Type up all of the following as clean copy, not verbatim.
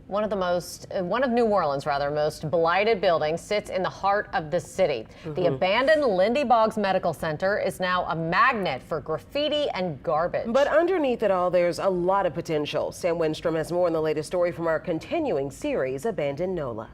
One of New Orleans' most blighted buildings sits in the heart of the city. The abandoned Lindy Boggs Medical Center is now a magnet for graffiti and garbage. But underneath it all, there's a lot of potential. Sam Winstrom has more on the latest story from our continuing series, Abandoned NOLA.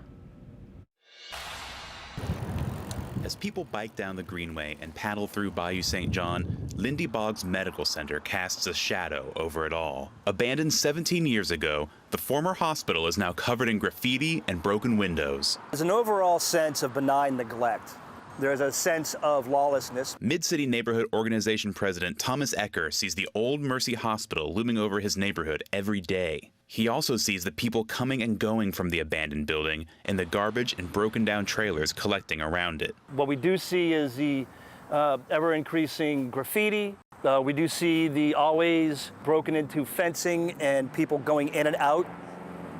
As people bike down the Greenway and paddle through Bayou St. John, Lindy Boggs Medical Center casts a shadow over it all. Abandoned 17 years ago, the former hospital is now covered in graffiti and broken windows. There's an overall sense of benign neglect. There's a sense of lawlessness. Mid-City Neighborhood Organization President Thomas Ecker sees the old Mercy Hospital looming over his neighborhood every day. He also sees the people coming and going from the abandoned building and the garbage and broken down trailers collecting around it. What we do see is the ever-increasing graffiti. We do see the always broken into fencing and people going in and out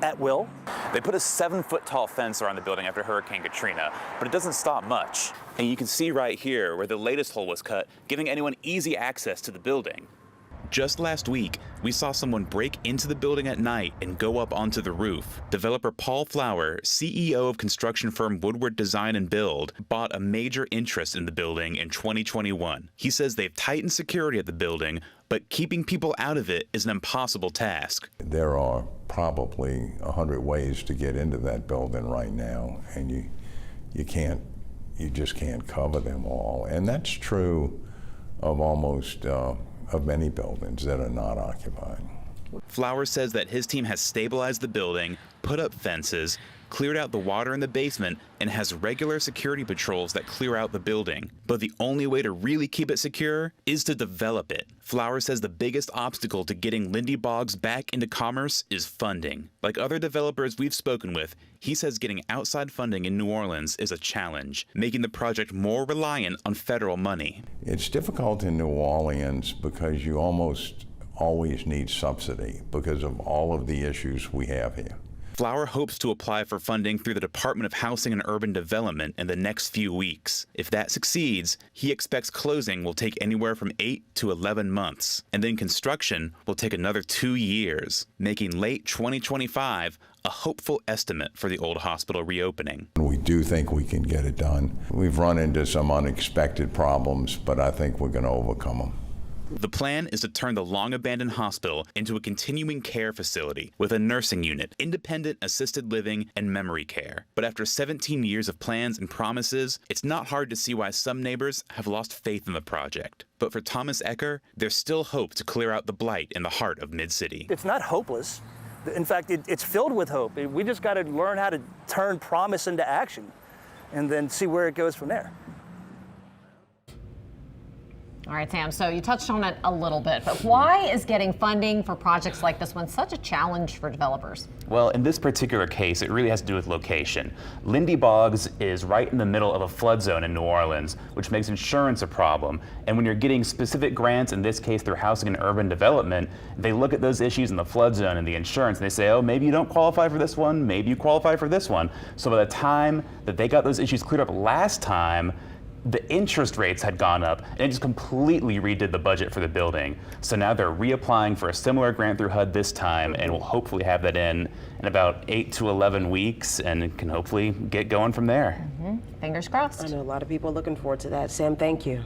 at will. They put a 7-foot-tall fence around the building after Hurricane Katrina, but it doesn't stop much. And you can see right here where the latest hole was cut, giving anyone easy access to the building. Just last week, we saw someone break into the building at night and go up onto the roof. Developer Paul Flower, CEO of construction firm Woodward Design and Build, bought a major interest in the building in 2021. He says they've tightened security at the building, but keeping people out of it is an impossible task. There are probably 100 ways to get into that building right now, and you just can't cover them all. And that's true of almost of many buildings that are not occupied. Flower says that his team has stabilized the building, put up fences, cleared out the water in the basement, and has regular security patrols that clear out the building. But the only way to really keep it secure is to develop it. Flower says the biggest obstacle to getting Lindy Boggs back into commerce is funding. Like other developers we've spoken with, he says getting outside funding in New Orleans is a challenge, making the project more reliant on federal money. It's difficult in New Orleans because you almost always need subsidy because of all of the issues we have here. Flower hopes to apply for funding through the Department of Housing and Urban Development in the next few weeks. If that succeeds, he expects closing will take anywhere from 8 to 11 months, and then construction will take another 2 years, making late 2025 a hopeful estimate for the old hospital reopening. We do think we can get it done. We've run into some unexpected problems, but I think we're going to overcome them. The plan is to turn the long-abandoned hospital into a continuing care facility with a nursing unit, independent assisted living, and memory care. But after 17 years of plans and promises, it's not hard to see why some neighbors have lost faith in the project. But for Thomas Ecker, there's still hope to clear out the blight in the heart of Mid-City. It's not hopeless. In fact, it's filled with hope. We just got to learn how to turn promise into action and then see where it goes from there. All right, Sam, so you touched on it a little bit, but why is getting funding for projects like this one such a challenge for developers? Well, in this particular case, it really has to do with location. Lindy Boggs is right in the middle of a flood zone in New Orleans, which makes insurance a problem. And when you're getting specific grants, in this case through housing and urban development, they look at those issues in the flood zone and the insurance, and they say, oh, maybe you don't qualify for this one, maybe you qualify for this one. So by the time that they got those issues cleared up last time, the interest rates had gone up, and it just completely redid the budget for the building. So now they're reapplying for a similar grant through HUD this time, and we'll hopefully have that in about 8 to 11 weeks, and can hopefully get going from there. Fingers crossed. I know a lot of people are looking forward to that. Sam, thank you.